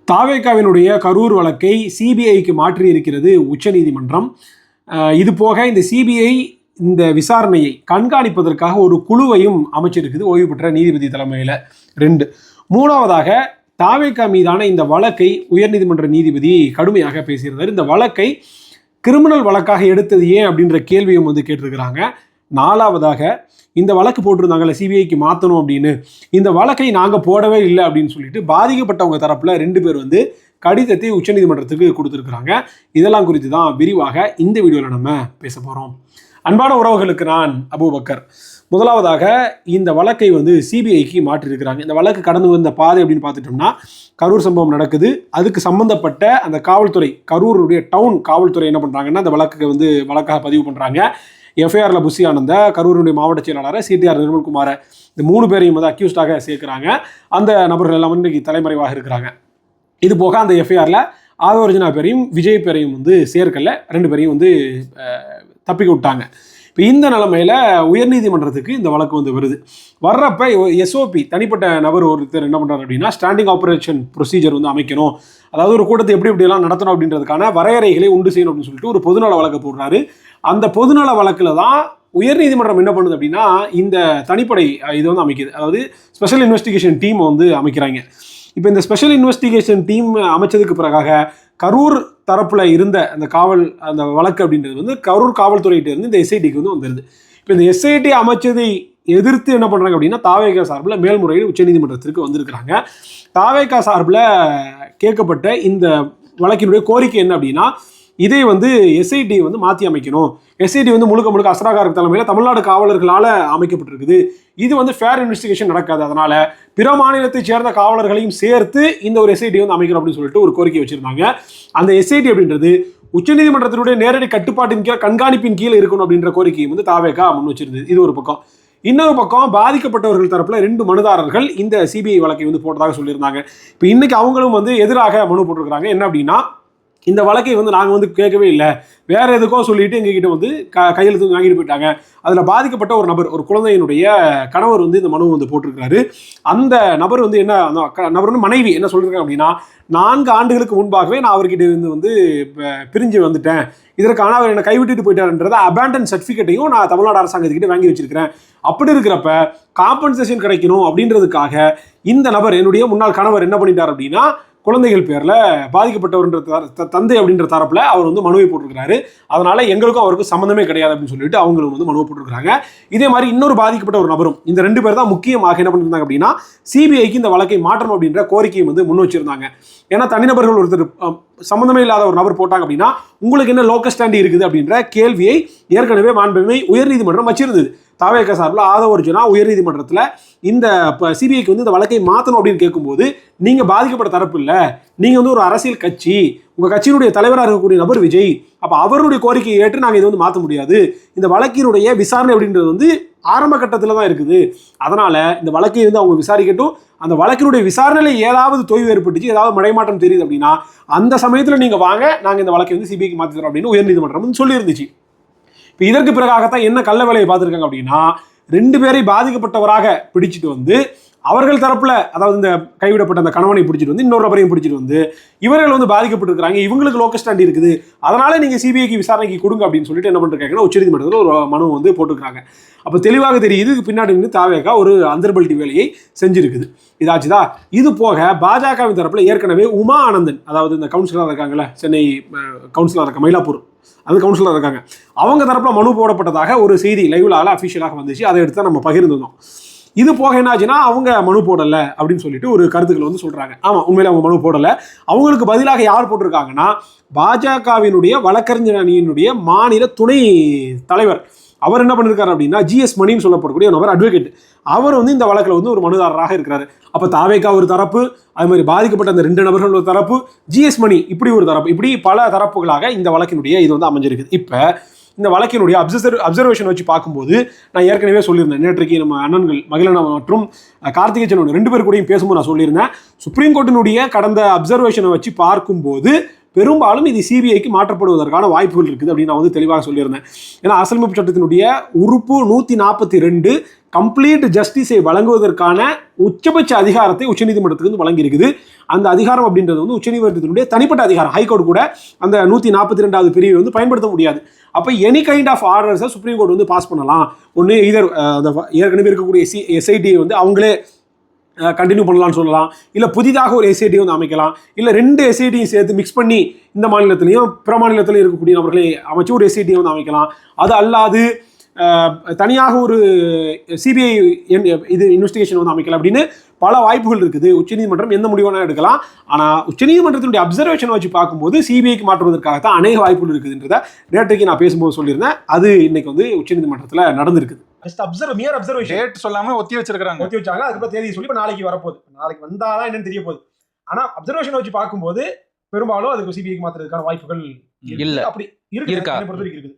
தாவேகாவினுடைய கரூர் வழக்கை சிபிஐக்கு மாற்றி இருக்கிறது உச்சநீதிமன்றம். இது போக இந்த சிபிஐ இந்த விசாரணையை கண்காணிப்பதற்காக ஒரு குழுவையும் அமைச்சிருக்குது ஓய்வு பெற்ற நீதிபதி தலைமையில். 2 மூணாவதாக தாவேகா மீதான இந்த வழக்கை உயர்நீதிமன்ற நீதிபதி கடுமையாக பேசியிருந்தார். இந்த வழக்கை கிரிமினல் வழக்காக எடுத்தது ஏன் அப்படின்ற கேள்வியும் கேட்டிருக்கிறாங்க. 4வதாக இந்த வழக்கு போட்டிருந்தாங்கல்ல சிபிஐக்கு மாற்றணும் அப்படின்னு, இந்த வழக்கை நாங்கள் போடவே இல்லை அப்படின்னு சொல்லிட்டு பாதிக்கப்பட்டவங்க தரப்புல 2 பேர் கடிதத்தை உச்சநீதிமன்றத்துக்கு கொடுத்துருக்குறாங்க. இதெல்லாம் குறித்து தான் விரிவாக இந்த வீடியோவில் நம்ம பேச போகிறோம். அன்பான உறவுகளுக்கு நான் அபூபக்கர். முதலாவதாக இந்த வழக்கை சிபிஐக்கு மாற்றிருக்கிறாங்க. இந்த வழக்கு கடந்து வந்த பாதை அப்படின்னு பார்த்துட்டோம்னா, கரூர் சம்பவம் நடக்குது. அதுக்கு சம்மந்தப்பட்ட அந்த காவல்துறை, கரூருடைய டவுன் காவல்துறை என்ன பண்ணுறாங்கன்னா, அந்த வழக்குக்கு வழக்காக பதிவு பண்ணுறாங்க. எஃப்ஐஆரில் புஷி ஆனந்த, கரூருடைய மாவட்ட செயலாளர் சிடிஆர் நிர்மல்குமாரை, இந்த 3 பேரையும் அக்யூஸ்டாக சேர்க்குறாங்க. அந்த நபர்கள் எல்லாம் இன்றைக்கு தலைமறைவாக இருக்கிறாங்க. இது போக அந்த எஃப்ஐஆரில் ஆதவர்ஜனா பேரையும் விஜய் பேரையும் சேர்க்கல, 2 பேரையும் தப்பிக்க விட்டாங்க. இப்போ இந்த நிலைமையில் உயர்நீதிமன்றத்துக்கு இந்த வழக்கு வருது. வர்றப்ப எஸ்ஓபி தனிப்பட்ட நபர் ஒருத்தர் என்ன பண்ணுறாரு அப்படின்னா, ஸ்டாண்டிங் ஆப்ரேஷன் ப்ரொசீஜர் அமைக்கணும், அதாவது ஒரு கூட்டத்தை எப்படியெல்லாம் நடத்தணும் அப்படின்றதுக்கான வரையறைகளை உண்டு செய்யணும் அப்படின்னு சொல்லிட்டு ஒரு பொதுநல வழக்கு போடுறாரு. அந்த பொதுநல வழக்கில் தான் உயர்நீதிமன்றம் என்ன பண்ணுது அப்படின்னா, இந்த தனிப்படை இது அமைக்குது, அதாவது ஸ்பெஷல் இன்வெஸ்டிகேஷன் டீம் அமைக்கிறாங்க. இப்போ இந்த ஸ்பெஷல் இன்வெஸ்டிகேஷன் டீம் அமைச்சதுக்கு பிறகாக கரூர் தரப்புல இருந்த அந்த வழக்கு அப்படின்றது கரூர் காவல்துறையிட்ட இருந்து இந்த எஸ்ஐடிக்கு வந்துடுது. இப்போ இந்த எஸ்ஐடி அமைச்சதை எதிர்த்து என்ன பண்ணுறாங்க அப்படின்னா, தாவேகா சார்பில் மேல்முறையீடு உச்சநீதிமன்றத்திற்கு வந்திருக்கிறாங்க. தாவேகா சார்பில் கேட்கப்பட்ட இந்த வழக்கினுடைய கோரிக்கை என்ன அப்படின்னா, இதை எஸ்ஐடி மாற்றி அமைக்கணும். எஸ்ஐடி முழுக்க முழுக்க அஸ்ராகார் தலைமையில் தமிழ்நாடு காவலர்களால் அமைக்கப்பட்டிருக்குது. இது ஃபேர் இன்வெஸ்டிகேஷன் நடக்காது, அதனால பிற மாநிலத்தை சேர்ந்த காவலர்களையும் சேர்த்து இந்த ஒரு எஸ்ஐடி அமைக்கணும் அப்படின்னு சொல்லிட்டு ஒரு கோரிக்கை வச்சிருந்தாங்க. அந்த எஸ்ஐடி அப்படின்றது உச்சநீதிமன்றத்தினுடைய நேரடி கட்டுப்பாட்டின் கீழ், கண்காணிப்பின் கீழே இருக்கணும் அப்படின்ற கோரிக்கையை தாவேகா முன் வச்சிருந்தது. இது ஒரு பக்கம். இன்னொரு பக்கம் பாதிக்கப்பட்டவர்கள் தரப்புல 2 மனுதாரர்கள் இந்த சிபிஐ வழக்கை போட்டதாக சொல்லியிருந்தாங்க. இப்போ இன்னைக்கு அவங்களும் எதிராக மனு போட்டிருக்கிறாங்க. என்ன அப்படின்னா, இந்த வழக்கை நாங்கள் கேட்கவே இல்லை, வேற எதுக்கோ சொல்லிட்டு எங்ககிட்ட கையெழுத்து வாங்கிட்டு போயிட்டாங்க. அதில் பாதிக்கப்பட்ட ஒரு நபர், ஒரு குழந்தையினுடைய கணவர் இந்த மனு போட்டிருக்கிறாரு. அந்த நபர் என்ன, அந்த நபர் மனைவி என்ன சொல்லியிருக்காங்க அப்படின்னா, 4 ஆண்டுகளுக்கு முன்பாகவே நான் அவர்கிட்ட பிரிஞ்சு வந்துட்டேன், இதற்கான அவர் என்னை கைவிட்டுட்டு போயிட்டாருன்றத அபேண்டன் சர்டிஃபிகேட்டையும் நான் தமிழ்நாடு அரசாங்கத்துக்கிட்ட வாங்கி வச்சிருக்கிறேன். அப்படி இருக்கிறப்ப காம்பன்சேஷன் கிடைக்கணும் அப்படின்றதுக்காக இந்த நபர், என்னுடைய முன்னாள் கணவர் என்ன பண்ணிட்டார் அப்படின்னா, குழந்தைகள் பேரில் பாதிக்கப்பட்டவர்ன்ற தந்தை அப்படின்ற தரப்பில் அவர் மனுவை போட்டிருக்கிறாரு. அதனால எங்களுக்கும் அவருக்கும் சம்மந்தமே கிடையாது அப்படின்னு சொல்லிட்டு அவங்களும் மனுவை போட்டிருக்கிறாங்க. இதே மாதிரி இன்னொரு பாதிக்கப்பட்ட ஒரு நபரும், இந்த 2 பேர் தான் முக்கியமாக என்ன பண்ணியிருந்தாங்க அப்படின்னா, சிபிஐக்கு இந்த வழக்கை மாற்றணும் அப்படின்ற கோரிக்கையை முன் வச்சிருந்தாங்க. ஏன்னா தனிநபர்கள் ஒருத்தர் சம்மந்தமே இல்லாத ஒரு நபர் போட்டாங்க அப்படின்னா, உங்களுக்கு என்ன லோக்கல் ஸ்டாண்டி இருக்குது அப்படின்ற கேள்வியை ஏற்கனவே மாண்புமிகு உயர்நீதிமன்றம் வச்சிருந்தது. தாவேகா சார்பில் ஆதவர்ஜனா உயர்நீதிமன்றத்தில் இந்த சிபிஐக்கு இந்த வழக்கை மாற்றணும் அப்படின்னு கேட்கும்போது, நீங்கள் பாதிக்கப்பட்ட தரப்பு இல்லை, நீங்கள் ஒரு அரசியல் கட்சி, உங்கள் கட்சியினுடைய தலைவராக இருக்கக்கூடிய நபர் விஜய், அப்போ அவருடைய கோரிக்கையை ஏற்று நாங்கள் இதை மாற்ற முடியாது, இந்த வழக்கினுடைய விசாரணை அப்படின்றது ஆரம்ப கட்டத்தில் தான் இருக்குது, அதனால இந்த வழக்கை அவங்க விசாரிக்கட்டும், அந்த வழக்கினுடைய விசாரணையில் ஏதாவது தொய்வு ஏற்பட்டுச்சு, ஏதாவது மடைமாற்றம் தெரியுது அப்படின்னா அந்த சமயத்தில் நீங்கள் வாங்க, நாங்கள் இந்த வழக்கை சிபிஐக்கு மாற்றி தரோம் அப்படின்னு உயர்நீதிமன்றம் சொல்லியிருந்துச்சு. இப்போ இதற்கு பிறகாகத்தான் என்ன கள்ள வேலையை பார்த்துருக்காங்க அப்படின்னா, 2 பேரை பாதிக்கப்பட்டவராக பிடிச்சிட்டு அவர்கள் தரப்புல, அதாவது இந்த கைவிடப்பட்ட அந்த கணவனை பிடிச்சிட்டு இன்னொரு நபரையும் பிடிச்சிட்டு இவர்கள் பாதிக்கப்பட்டிருக்கிறாங்க, இவங்களுக்கு லோக்கல் ஸ்டாண்டி இருக்குது, அதனால நீங்க சிபிஐக்கு விசாரணைக்கு கொடுங்க அப்படின்னு சொல்லிட்டு என்ன பண்ணிருக்காங்கன்னா, உச்சநீதிமன்றத்தில் ஒரு மனு போட்டுருக்காங்க. அப்போ தெளிவாக தெரியுது, இதுக்கு பின்னாடி தாவேகா ஒரு அந்தர்பல்ட்டி வேலையை செஞ்சிருக்குது. இதாச்சுதா. இது போக பாஜகவின் தரப்புல ஏற்கனவே உமா ஆனந்தன், அதாவது இந்த கவுன்சிலர் இருக்காங்கல்ல, சென்னை கவுன்சிலர் இருக்க மயிலாப்பூர் அது கவுன்சிலர் இருக்காங்க, அவங்க தரப்புல மனு போடப்பட்டதாக ஒரு செய்தி லைவ்லால அஃபிஷியலாக வந்துச்சு. அதை எடுத்து நம்ம பகிர்ந்துருந்தோம். இது போக என்ன ஆச்சுன்னா, அவங்க மனு போடலை அப்படின்னு சொல்லிட்டு ஒரு கருத்துக்கள் சொல்றாங்க. ஆமா, உண்மையில அவங்க மனு போடலை. அவங்களுக்கு பதிலாக யார் போட்டிருக்காங்கன்னா, பாஜகவினுடைய வழக்கறிஞர் அணியினுடைய மாநில துணை தலைவர், அவர் என்ன பண்ணிருக்காரு அப்படின்னா, ஜிஎஸ் மணின்னு சொல்லப்படக்கூடிய நபர், அட்வொகேட், அவர் இந்த வழக்கில் ஒரு மனுதாரராக இருக்கிறாரு. அப்போ தாவேகா ஒரு தரப்பு, அது மாதிரி பாதிக்கப்பட்ட அந்த 2 நபர்கள் ஒரு தரப்பு, ஜிஎஸ் மணி இப்படி ஒரு தரப்பு, இப்படி பல தரப்புகளாக இந்த வழக்கினுடைய இது அமைஞ்சிருக்குது. இப்போ இந்த வழக்கினுடைய அப்சர்வேஷன் வச்சு பார்க்கும்போது, நான் ஏற்கனவே சொல்லியிருந்தேன், நேற்றைக்கு நம்ம அண்ணன்கள் மகிழனா மற்றும் கார்த்திகேயன் 2 பேர் கூடயும் பேசும்போது நான் சொல்லியிருந்தேன், சுப்ரீம் கோர்ட்டினுடைய கடந்த அப்சர்வேஷனை வச்சு பார்க்கும்போது பெரும்பாலும் இது சிபிஐக்கு மாற்றப்படுவதற்கான வாய்ப்புகள் இருக்குது அப்படின்னு நான் வந்து தெளிவாக சொல்லியிருந்தேன். ஏன்னா அரசியலமைப்பு சட்டத்தினுடைய உறுப்பு 142 கம்ப்ளீட் ஜஸ்டிஸை வழங்குவதற்கான உச்சபட்ச அதிகாரத்தை உச்சநீதிமன்றத்துக்கு வந்து வழங்கியிருக்குது. அந்த அதிகாரம் அப்படின்றது வந்து உச்சநீதிமன்றத்தினுடைய தனிப்பட்ட அதிகாரம். ஹைகோர்ட் கூட அந்த 142வது பிரிவை வந்து பயன்படுத்த முடியாது. அப்போ எனி கைண்ட் ஆஃப் ஆர்டர்ஸை சுப்ரீம் கோர்ட் வந்து பாஸ் பண்ணலாம். ஒன்று இதர் அந்த ஏற்கனவே இருக்கக்கூடிய எஸ்ஐடி வந்து அவங்களே கண்டினியூ பண்ணலாம்னு சொல்லலாம், இல்லை புதிதாக ஒரு எஸ்ஐடி வந்து அமைக்கலாம், இல்லை 2 எஸ்ஐடியும் சேர்த்து மிக்ஸ் பண்ணி இந்த மாநிலத்திலையும் பிற மாநிலத்திலையும் இருக்கக்கூடிய நபர்களை அமைச்சு ஒரு எஸ்ஐடி வந்து அமைக்கலாம். அது அல்லாது தனியாக ஒரு சிபிஐ இது இன்வெஸ்டிகேஷன் வந்து அமைக்கலாம் அப்படின்னு பல வாய்ப்புகள் இருக்குது. உச்சநீதிமன்றம் எந்த முடிவான எடுக்கலாம். ஆனால் உச்சநீதிமன்றத்தினுடைய அப்சர்வேஷனை வச்சு பார்க்கும்போது சிபிஐக்கு மாற்றுவதற்காகத்தான் அநேக வாய்ப்புகள் இருக்குதுன்றத நேற்றைக்கு நான் பேசும்போது சொல்லியிருந்தேன். அது இன்னைக்கு வந்து உச்சநீதிமன்றத்தில் நடந்திருக்குது. டேட் சொல்லாம ஒத்தி வச்சிருக்காங்க. அதுக்கப்புறம் தேதி சொல்லி நாளைக்கு வரப்போகுது. நாளைக்கு வந்தாதான் என்னன்னு தெரிய போகுது. ஆனா அப்சர்வேஷன் வச்சு பார்க்கும்போது பெரும்பாலும் அதுக்கு சிபிஐக்கு மாற்றுறதுக்கான வாய்ப்புகள் இல்ல. அப்படி இருக்குது,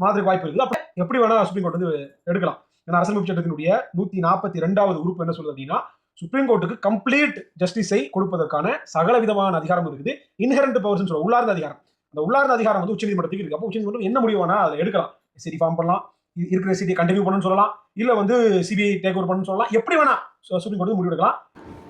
மாற்றுக்கு வாய்ப்பு இருக்குது. அப்ப எப்படி வேணா சுப்ரீம் கோர்ட் வந்து எடுக்கலாம். ஏன்னா அரசியலமைப்பு சட்டத்தினுடைய 142வது உறுப்பு என்ன சொல்லுது அப்படின்னா, சுப்ரீம் கோர்ட்டுக்கு கம்ப்ளீட் ஜஸ்டிஸை கொடுப்பதற்கான சகல விதமான அதிகாரம் இருக்குது. இன்ஹெரண்ட் பவர்ஸ் சொல்லுவோம், உள்ளார்ந்த அதிகாரம். அந்த உள்ளார்ந்த அதிகாரம் வந்து உச்சநீதிமன்றத்துக்கு இருக்கு. அப்போ உச்சநீதிமன்றம் என்ன முடிவு வேணா அதை எடுக்கலாம். சரி ஃபார்ம் பண்ணலாம், இருக்கிற சிடியை கண்டினியூ பண்ணணும்னு சொல்லலாம், இல்ல வந்து சிபிஐ டேக் ஓவர் பண்ணணும்னு சொல்லலாம், எப்படி வேணா சுப்ரீம் கோர்ட் முடிவு எடுக்கலாம்.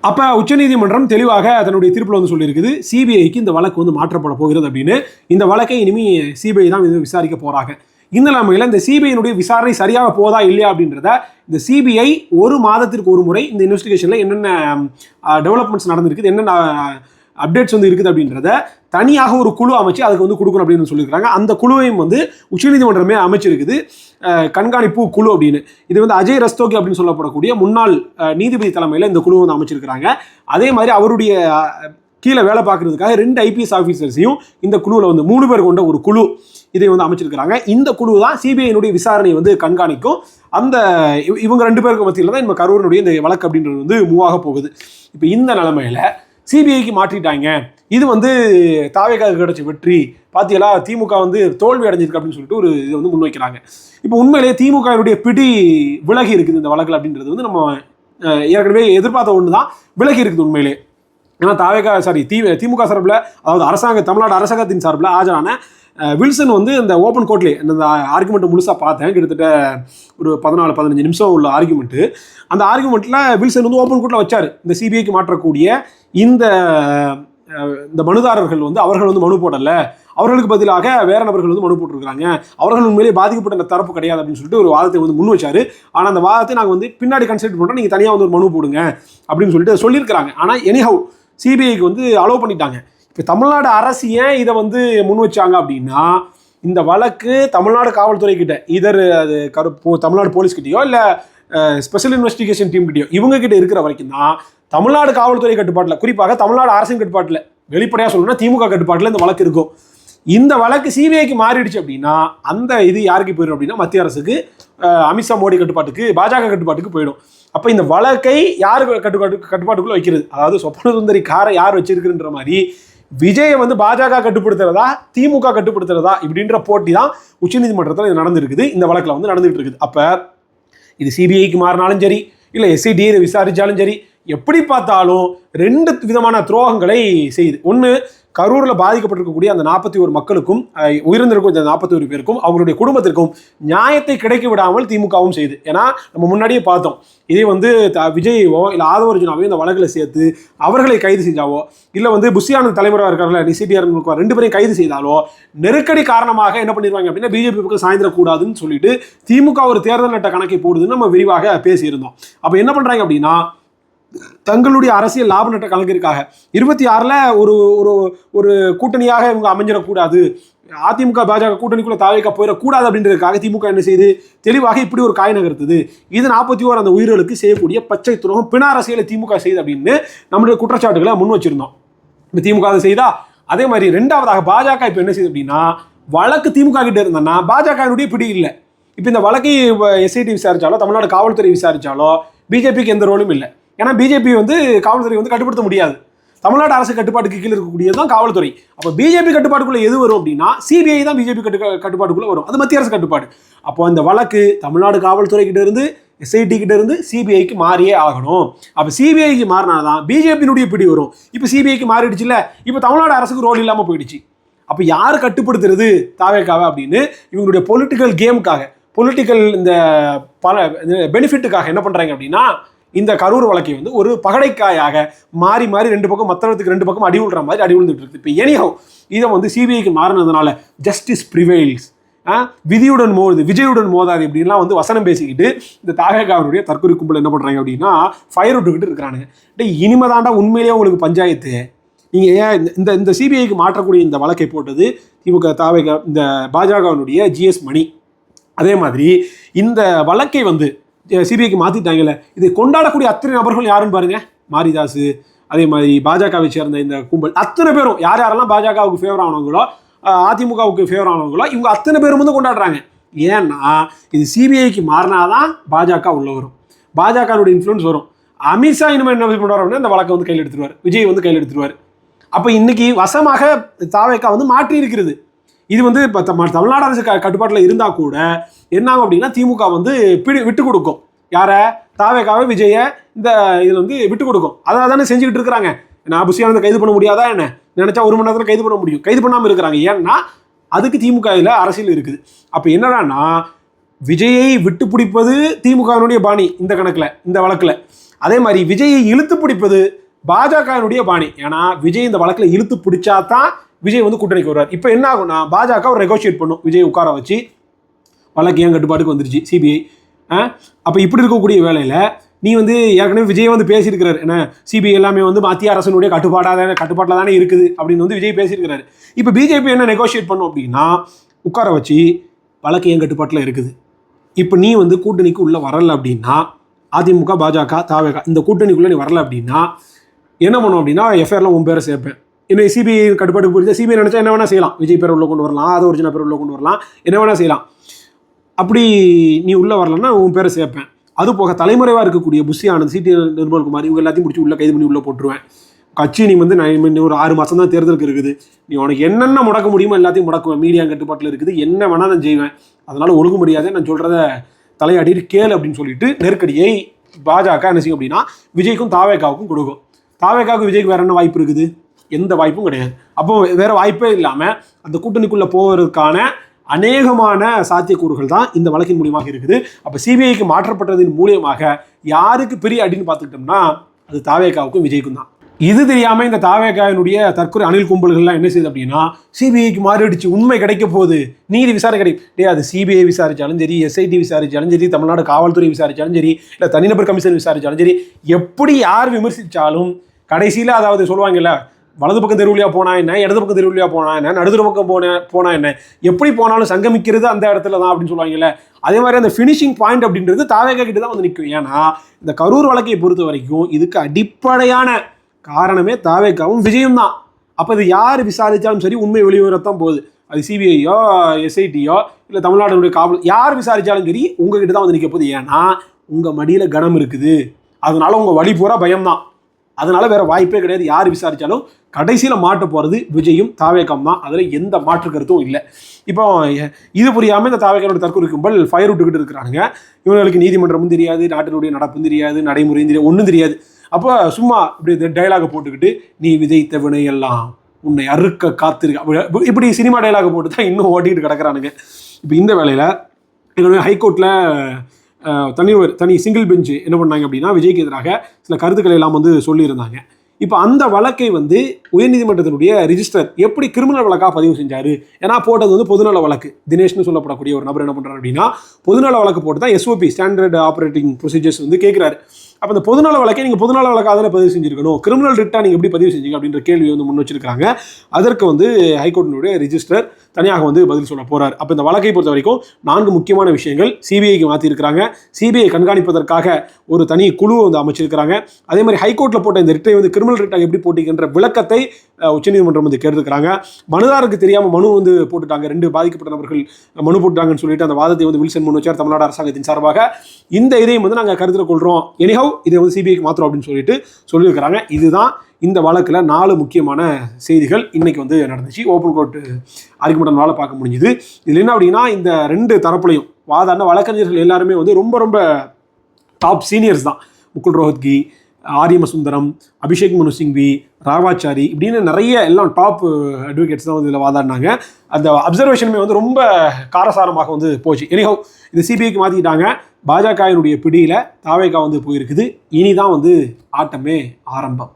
அப்ப உச்சநீதிமன்றம் தெளிவாக தன்னுடைய தீர்ப்புல வந்து சொல்லியிருக்குது, சிபிஐக்கு இந்த வழக்கு வந்து மாற்றப்பட போகிறது அப்படின்னு. இந்த வழக்கை இனிமே சிபிஐ தான் விசாரிக்க போறாங்க. இந்த நிலைமையில இந்த சிபிஐனுடைய விசாரணை சரியாக போதா இல்லையா அப்படின்றத இந்த சிபிஐ ஒரு மாதத்திற்கு ஒரு முறை இந்த இன்வெஸ்டிகேஷன்ல என்னென்ன டெவலப்மெண்ட்ஸ் நடந்திருக்குது, என்னென்ன அப்டேட்ஸ் வந்து இருக்குது அப்படின்றத தனியாக ஒரு குழு அமைச்சு அதுக்கு வந்து கொடுக்கணும் அப்படின்னு சொல்லியிருக்காங்க. அந்த குழுவையும் வந்து உச்சநீதிமன்றமே அமைச்சிருக்குது, கண்காணிப்பு குழு அப்படின்னு. இது வந்து அஜய் ரஸ்தோகி அப்படின்னு சொல்லப்படக்கூடிய முன்னாள் நீதிபதி தலைமையில் இந்த குழு வந்து அமைச்சிருக்கிறாங்க. அதே மாதிரி அவருடைய கீழே வேலை பார்க்கறதுக்காக 2 ஐபிஎஸ் ஆஃபீஸர்ஸையும் இந்த குழுவில் வந்து 3 பேர் கொண்ட ஒரு குழு இதை வந்து அமைச்சிருக்கிறாங்க. இந்த குழு தான் சிபிஐனுடைய விசாரணையை வந்து கண்காணிக்கும். அந்த இவங்க 2 பேருக்கு மத்தியில் தான் இந்த கரூரினுடைய இந்த வழக்கு அப்படின்றது வந்து மூவாக போகுது. இப்போ இந்த நிலைமையில சிபிஐக்கு மாற்றிட்டாங்க, இது வந்து தாவேக்காவுக்கு கிடைச்ச வெற்றி, பாத்தியலா திமுக வந்து தோல்வி அடைஞ்சிருக்கு அப்படின்னு சொல்லிட்டு ஒரு இதை வந்து முன்வைக்கிறாங்க. இப்போ உண்மையிலேயே திமுகவுடைய பிடி விலகி இருக்குது இந்த வழக்கில் அப்படின்றது வந்து நம்ம ஏற்கனவே எதிர்பார்த்த ஒன்று தான், விலகி இருக்குது உண்மையிலே. ஏன்னா திமுக சார்பில், அதாவது தமிழ்நாடு அரசாங்கத்தின் சார்பில் ஆஜரான வில்சன் வந்து இந்த ஓப்பன் கோர்ட்லேயே இந்த ஆர்குமெண்ட்டை முழுசாக பார்த்தேன். கிட்டத்தட்ட ஒரு 14-15 நிமிஷம் உள்ள ஆர்குமெண்ட்டு. அந்த ஆர்குமெண்ட்டில் வில்சன் வந்து ஓப்பன் கோர்ட்டில் வச்சார், இந்த சிபிஐக்கு மாற்றக்கூடிய இந்த மனுதாரர்கள் வந்து அவர்கள் வந்து மனு போடலை, அவர்களுக்கு பதிலாக வேற நபர்கள் வந்து மனு போட்டிருக்காங்க, அவர்கள் உண்மையிலேயே பாதிக்கப்பட்ட தரப்பு கிடையாது அப்படின்னு சொல்லிட்டு ஒரு வாதத்தை வந்து முன் வச்சாரு. ஆனால் அந்த வாதத்தை நாங்கள் வந்து பின்னாடி கன்சிடர் பண்ணுறோம், நீங்கள் தனியாக வந்து ஒரு மனு போடுங்க அப்படின்னு சொல்லிட்டு சொல்லியிருக்கிறாங்க. ஆனால் எனிஹவ் சிபிஐக்கு வந்து அலோவ் பண்ணிட்டாங்க. இப்போ தமிழ்நாடு அரசு ஏன் இதை வந்து முன் வச்சாங்க அப்படின்னா, இந்த வழக்கு தமிழ்நாடு காவல்துறை கிட்ட அது தமிழ்நாடு போலீஸ் கிட்டேயோ இல்லை ஸ்பெஷல் இன்வெஸ்டிகேஷன் டீம் கிட்டேயோ இவங்க கிட்ட இருக்கிற வரைக்கும் தான் தமிழ்நாடு காவல்துறை கட்டுப்பாட்டில், குறிப்பாக தமிழ்நாடு அரசின் கட்டுப்பாட்டில், வெளிப்படையாக சொல்லணும்னா திமுக கட்டுப்பாட்டில் இந்த வழக்கு இருக்கும். இந்த வழக்கு சிபிஐக்கு மாறிடுச்சு அப்படின்னா அந்த இது யாருக்கு போயிடும் அப்படின்னா மத்திய அரசுக்கு, அமித்ஷா மோடி கட்டுப்பாட்டுக்கு, பாஜக கட்டுப்பாட்டுக்கு போயிடும். அப்போ இந்த வழக்கை யார் கட்டுப்பாட்டுக்குள்ளே வைக்கிறது, அதாவது சொப்பன சுந்தரி காரை யார் வச்சிருக்குன்ற மாதிரி விஜயை வந்து பாஜக கட்டுப்படுத்துறதா திமுக கட்டுப்படுத்துறதா இப்படின்ற போட்டி தான் உச்சநீதிமன்றத்தில் இது நடந்திருக்குது, இந்த வழக்கில் வந்து நடந்துகிட்டு இருக்குது. அப்போ இது சிபிஐக்கு மாறினாலும் சரி, இல்லை எஸ்ஐடியை விசாரித்தாலும் சரி, எப்படி பார்த்தாலும் 2 விதமான துரோகங்களை செய்யுது. ஒன்று, கரூரில் பாதிக்கப்பட்டிருக்கக்கூடிய அந்த 41 மக்களுக்கும், உயிரிழந்திருக்கும் இந்த 41 பேருக்கும், அவங்களுடைய குடும்பத்திற்கும் நியாயத்தை கிடைக்க விடாமல் திமுகவும் செய்யுது. ஏன்னா நம்ம முன்னாடியே பார்த்தோம், இதே வந்து விஜயவோ இல்லை ஆதவர்ஜுனாவையோ இந்த வழக்கில் சேர்த்து அவர்களை கைது செஞ்சாவோ, இல்லை வந்து புஷியான தலைவராக இருக்காங்களா சிடிஆர் 2 பேரையும் கைது செய்தாலோ நெருக்கடி காரணமாக என்ன பண்ணிடுவாங்க அப்படின்னா பிஜேபி பக்கம் சாய்ந்திடக்கூடாதுன்னு சொல்லிட்டு திமுக ஒரு தேர்தல் நட்ட கணக்கை போடுதுன்னு நம்ம விரிவாக பேசியிருந்தோம். அப்போ என்ன பண்ணுறாங்க அப்படின்னா, தங்களுடைய அரசியல் லாப நட்ட கணக்கிற்காக 26ல் ஒரு ஒரு ஒரு கூட்டணியாக இவங்க அமைஞ்சிடக்கூடாது, அதிமுக பாஜக கூட்டணிக்குள்ள தாவேக்கா போயிடக்கூடாது அப்படின்றதுக்காக திமுக என்ன செய்யுது, தெளிவாக இப்படி ஒரு காய் நகர்த்துது. இது 41 அந்த உயிர்களுக்கு செய்யக்கூடிய பச்சை துரோகம், பிண அரசியலை திமுக செய்யுது அப்படின்னு நம்மளுடைய குற்றச்சாட்டுகளை முன் வச்சிருந்தோம். இப்போ திமுக அதை செய்தா, அதே மாதிரி 2வதாக பாஜக இப்போ என்ன செய்யுது அப்படின்னா, வழக்கு திமுக கிட்ட இருந்தோன்னா பாஜகனுடைய பிடி இல்லை. இப்போ இந்த வழக்கை எஸ்ஐடி விசாரிச்சாலோ தமிழ்நாடு காவல்துறை விசாரிச்சாலோ பிஜேபிக்கு எந்த ரோலும் இல்லை. ஏன்னா பிஜேபி வந்து காவல்துறை வந்து கட்டுப்படுத்த முடியாது, தமிழ்நாடு அரசு கட்டுப்பாட்டுக்கு கீழே இருக்கக்கூடியது தான் காவல்துறை. அப்போ பிஜேபி கட்டுப்பாட்டுக்குள்ள எது வரும் அப்படின்னா சிபிஐ தான் பிஜேபி கட்டுப்பாட்டுக்குள்ள வரும், அது மத்திய அரசு கட்டுப்பாடு. அப்போ அந்த வழக்கு தமிழ்நாடு காவல்துறை கிட்ட இருந்து எஸ்ஐடி கிட்ட இருந்து சிபிஐக்கு மாறியே ஆகணும். அப்போ சிபிஐக்கு மாறினாதான் பிஜேபியினுடைய பிடி வரும். இப்போ சிபிஐக்கு மாறிடுச்சுல்ல, இப்போ தமிழ்நாடு அரசுக்கு ரோல் இல்லாமல் போயிடுச்சு. அப்போ யார் கட்டுப்படுத்துறது தாவேக்காவை அப்படின்னு இவங்களுடைய பொலிட்டிக்கல் கேமுக்காக, பொலிட்டிக்கல் இந்த பல பெனிஃபிட்டுக்காக என்ன பண்ணுறாங்க அப்படின்னா இந்த கரூர் வழக்கை வந்து ஒரு பகடைக்காயாக மாறி மாறி ரெண்டு பக்கம் மற்றவத்துக்கு ரெண்டு பக்கம் அடி விழுற மாதிரி அடி விழுந்துட்டு இருக்கு. இப்போ எனிஹோ இதை வந்து சிபிஐக்கு மாறினதுனால ஜஸ்டிஸ் ப்ரிவைல்ஸ், விதியுடன் மோது விஜயுடன் மோதாது இப்படின்லாம் வந்து வசனம் பேசிக்கிட்டு இந்த தாவேக்காவினுடைய தற்கொலை கும்பல் என்ன பண்ணுறாங்க அப்படின்னா ஃபயர் விட்டுக்கிட்டு இருக்கிறானுங்க. இனிமேதாண்டா உண்மையிலேயே உங்களுக்கு பஞ்சாயத்து. நீங்கள் ஏன் இந்த சிபிஐக்கு மாற்றக்கூடிய இந்த வழக்கை போட்டது திமுக தாவேகா இந்த பாஜகவினுடைய ஜிஎஸ் மணி. அதே மாதிரி இந்த வழக்கை வந்து சிபிஐக்கு மாற்றிட்டாங்கல்ல, இதை கொண்டாடக்கூடிய அத்தனை நபர்கள் யாருன்னு பாருங்க. மாரிதாஸ், அதே மாதிரி பாஜகவை சேர்ந்த இந்த கும்பல் அத்தனை பேரும் யார் யாரெல்லாம் பாஜகவுக்கு ஃபேவர் ஆனவங்களோ அதிமுகவுக்கு ஃபேவர் ஆனவங்களோ இவங்க அத்தனை பேரும் வந்து கொண்டாடுறாங்க. ஏன்னா இது சிபிஐக்கு மாறினாதான் பாஜக உள்ள வரும், பாஜகவுடைய இன்ஃப்ளூயன்ஸ் வரும். அமித்ஷா இனிமேல் என்ன பண்ணுவார், இந்த வழக்கை வந்து கையில் எடுத்துருவார், விஜய் வந்து கையில் எடுத்துருவார். அப்போ இன்னைக்கு வசமாக தாவேக்கா வந்து மாற்றி இருக்கிறது. இது வந்து இப்போ தமிழ்நாடு அரசு கட்டுப்பாட்டில் இருந்தால் கூட என்ன ஆகும் அப்படின்னா திமுக வந்து விட்டு கொடுக்கும். யாரை? தாவேக்காவை, விஜய இந்த இதில் வந்து விட்டு கொடுக்கும். அதை தானே செஞ்சுக்கிட்டு இருக்கிறாங்க. நான் புஷியானதை கைது பண்ண முடியாதா என்ன? நினைச்சா 1 மணி நேரத்தில் கைது பண்ண முடியும், கைது பண்ணாமல் இருக்கிறாங்க. ஏன்னா அதுக்கு திமுக இதில் அரசியல் இருக்குது. அப்போ என்னடான்னா விஜயை விட்டு பிடிப்பது திமுகவினுடைய பாணி இந்த கணக்கில், இந்த வழக்கில். அதே மாதிரி விஜயை இழுத்து பிடிப்பது பாஜகவினுடைய பாணி. ஏன்னா விஜய் இந்த வழக்கில் இழுத்து பிடிச்சா தான் விஜய் வந்து கூட்டணிக்கு வருவார். இப்போ என்ன ஆகும்னா பாஜக ஒரு நெகோஷியேட் பண்ணும், விஜய் உட்கார வச்சு வழக்கு ஏன் கட்டுப்பாட்டுக்கு வந்துருச்சு சிபிஐ. அப்போ இப்படி இருக்கக்கூடிய வேலையில் நீ வந்து ஏற்கனவே விஜய் வந்து பேசியிருக்கிறார், என்ன சிபிஐ எல்லாமே வந்து மத்திய அரசனுடைய கட்டுப்பாட்டில் தானே இருக்குது அப்படின்னு வந்து விஜய் பேசியிருக்கிறாரு. இப்போ பிஜேபி என்ன நெகோஷியேட் பண்ணும் அப்படின்னா உட்கார வச்சு வழக்கு ஏன் கட்டுப்பாட்டில் இருக்குது, இப்போ நீ வந்து கூட்டணிக்கு உள்ளே வரலை அப்படின்னா அதிமுக பாஜக தாவேகா இந்த கூட்டணிக்குள்ளே நீ வரலை அப்படின்னா என்ன பண்ணும் அப்படின்னா எஃப்ஐஆரில் உன் பேரை சேர்ப்பேன். இன்னும் சிபிஐ கட்டுப்பாட்டுக்கு போயிட்டு சிபிஐ நினச்சா என்ன வேணால் செய்யலாம், விஜய் பேர் உள்ள கொண்டு வரலாம், அது ஒரிஜினல் பேர் உள்ள கொண்டு வரலாம், என்ன வேணால் செய்யலாம். அப்படி நீ உள்ளே வரலன்னா உன் பேரை சேர்ப்பேன். அது போக தலைமுறைவாக இருக்கக்கூடிய புஷி ஆனந்த், சிடி நிர்மல்குமார் இவங்க எல்லாத்தையும் பிடிச்சி உள்ளே கைது பண்ணி உள்ளே போட்டுருவேன். கட்சி நீ வந்து ஒரு 6 மாதம் தான் தேர்தலுக்கு இருக்குது, நீ உனக்கு என்னென்ன முடக்க முடியுமோ எல்லாத்தையும் முடக்குவேன், மீடியா கட்டுப்பாட்டில் இருக்குது, என்ன வேணால் நான் செய்வேன், அதனால் ஒழுங்கு முடியாது, நான் சொல்கிறத தலையாடிட்டு கேளு அப்படின்னு சொல்லிட்டு நெருக்கடியை பாஜக என்ன செய்யும் அப்படின்னா விஜய்க்கும் தாவேக்காவுக்கும் கொடுக்கும். தாவேக்காவுக்கு விஜய்க்கு வேற என்ன வாய்ப்பு இருக்குது? எந்த வாய்ப்பும் கிடையாது. அப்போ வேற வாய்ப்பே இல்லாமல் அந்த கூட்டணிக்குள்ளே போவதற்கான அநேகமான சாத்தியக்கூறுகள் தான் இந்த வழக்கின் மூலியமாக இருக்குது. அப்போ சிபிஐக்கு மாற்றப்பட்டதன் மூலியமாக யாருக்கு பெரிய அடின்னு பார்த்துக்கிட்டோம்னா அது தாவேக்காவுக்கும் விஜய்க்கும் தான். இது தெரியாமல் இந்த தாவேக்காவினுடைய தற்கொலை அணில் கும்பல்கள்லாம் என்ன செய்யுது அப்படின்னா சிபிஐக்கு மாறிடுச்சு, உண்மை கிடைக்க போகுது, நீதி விசாரணை கிடைக்கும். அது சிபிஐ விசாரிச்சாலும் சரி, எஸ்ஐடி விசாரிச்சாலும் சரி, தமிழ்நாடு காவல்துறை விசாரிச்சாலும் சரி, இல்லை தனிநபர் கமிஷன் விசாரிச்சாலும் சரி, எப்படி யார் விமர்சித்தாலும் கடைசியில் அதாவது சொல்லுவாங்கல்ல, வலது பக்கம் தெருவிலியா போனா என்ன, இடது பக்கம் தெருவிலியா போனா என்ன, நடுதுற பக்கம் போனா என்ன, எப்படி போனாலும் சங்கமிக்கிறது அந்த இடத்துல தான் அப்படின்னு சொல்லுவாங்கல்ல. அதே மாதிரி அந்த ஃபினிஷிங் பாயிண்ட் அப்படின்றது தாவேக்கா கிட்ட தான் வந்து நிற்கும். ஏன்னா இந்த கரூர் வழக்கை பொறுத்த வரைக்கும் இதுக்கு அடிப்படையான காரணமே தாவேக்காவும் விஜயும் தான். அப்போ இது யார் விசாரித்தாலும் சரி உண்மை வெளிவரத்தான் போகுது. அது சிபிஐயோ எஸ்ஐடியோ இல்லை தமிழ்நாடுடைய காவல் யார் விசாரித்தாலும் சரி உங்ககிட்ட தான் வந்து நிற்க போகுது. ஏன்னா உங்கள் மடியில் கனம் இருக்குது, அதனால உங்கள் வழி பூரா பயம்தான், அதனால வேற வாய்ப்பே கிடையாது. யார் விசாரித்தாலும் கடைசியில் மாட்ட போகிறது விஜயும் தாவேக்காவும் தான், அதில் எந்த மாற்று கருத்தும் இல்லை. இப்போ இது புரியாமல் இந்த தாவேக்காவோட தற்கொலை கும்பல் ஃபயர் விட்டுக்கிட்டு இருக்கிறாங்க. இவங்களுக்கு நீதிமன்றமும் தெரியாது, நாட்டினுடைய நடப்பும் தெரியாது, நடைமுறையும் தெரியாது, ஒன்றும் தெரியாது. அப்போ சும்மா இப்படி டைலாக போட்டுக்கிட்டு நீ விதைத்த வினை எல்லாம் உன்னை அறுக்க காத்திருக்க இப்படி சினிமா டைலாக போட்டு தான் இன்னும் ஓட்டிக்கிட்டு கிடக்கிறானுங்க. இப்போ இந்த வேலையில் எங்களுடைய ஹைகோர்ட்டில் தனி சிங்கிள் பெஞ்சு என்ன பண்ணாங்க அப்படின்னா விஜய்க்கு எதிராக சில கருத்துக்களை எல்லாம் வந்து சொல்லியிருந்தாங்க. இப்போ அந்த வழக்கை வந்து உயர்நீதிமன்றத்தினுடைய ரிஜிஸ்டர் எப்படி கிரிமினல் வழக்காக பதிவு செஞ்சார். ஏன்னா போட்டது வந்து பொதுநல வழக்கு. தினேஷ்னு சொல்லப்படக்கூடிய ஒரு நபர் என்ன பண்ணுறாரு அப்படின்னா பொதுநல வழக்கு போட்டு தான் எஸ்ஓபி ஸ்டாண்டர்ட் ஆப்ரேட்டிங் ப்ரொசீஜர்ஸ் வந்து கேட்குறாரு. அப்போ இந்த பொதுநல வழக்கை நீங்கள் பொதுநல வழக்காக தானே பதிவு செஞ்சுருக்கணும், கிரிமினல் ரிட்டாக நீங்கள் எப்படி பதிவு செஞ்சீங்க அப்படின்ற கேள்வி வந்து முன் வச்சிருக்காங்க. அதற்கு வந்து ஹைகோர்ட்டினுடைய ரிஜிஸ்டர் தனியாக வந்து பதில் சொல்ல போகிறார். அப்போ இந்த வழக்கை பொறுத்த வரைக்கும் 4 முக்கியமான விஷயங்கள் சிபிஐக்கு மாற்றிருக்கிறாங்க. சிபிஐ கண்காணிப்பதற்காக ஒரு தனி குழுவை வந்து அமைச்சிருக்கிறாங்க. அதே மாதிரி ஹைகோர்ட்டில் போட்ட இந்த ரிட்டை வந்து கிரிமினல் ரிட்டாக எப்படி போட்டிக்கின்ற விளக்கத்தை உச்சநீதிமன்றம் வந்து கேட்டிருக்கிறாங்க. மனுதாரருக்கு தெரியாமல் மனு வந்து போட்டுட்டாங்க, 2 பாதிக்கப்பட்ட நபர்கள் மனு போட்டாங்கன்னு சொல்லிட்டு அந்த வாதத்தை வந்து வில்சன் முன் வச்சார் தமிழ்நாடு அரசாங்கத்தின் சார்பாக. இந்த இதையும் வந்து நாங்கள் கருத்தில் கொள்கிறோம், எனிஹவ் இதை வந்து சிபிஐக்கு மாத்திரம் அப்படின்னு சொல்லியிருக்கிறாங்க. இதுதான் இந்த வழக்கில் 4 முக்கியமான செய்திகள் இன்னைக்கு வந்து நடந்துச்சு. ஓப்பன் கோர்ட் ஆர்குமெண்ட்னால பார்க்க முடிஞ்சுது. இதில் என்ன அப்படின்னா இந்த 2 தரப்புலையும் வாதாடின வழக்கறிஞர்கள் எல்லாருமே வந்து ரொம்ப ரொம்ப டாப் சீனியர்ஸ் தான். முகுல் ரோஹத்கி, ஆரியம சுந்தரம், அபிஷேக் மனு சிங்வி, ராவாச்சாரி இப்படின்னு நிறைய எல்லாம் டாப் அட்வொகேட்ஸ் தான் வந்து இதில் வாதாடினாங்க. அந்த அப்சர்வேஷனுமே வந்து ரொம்ப காரசாரமாக வந்து போச்சு. எனிஹோ இது சிபிஐக்கு மாற்றிக்கிட்டாங்க. பாஜகவினுடைய பிடியில் தாவேகா வந்து போயிருக்குது. இனிதான் வந்து ஆட்டமே ஆரம்பம்.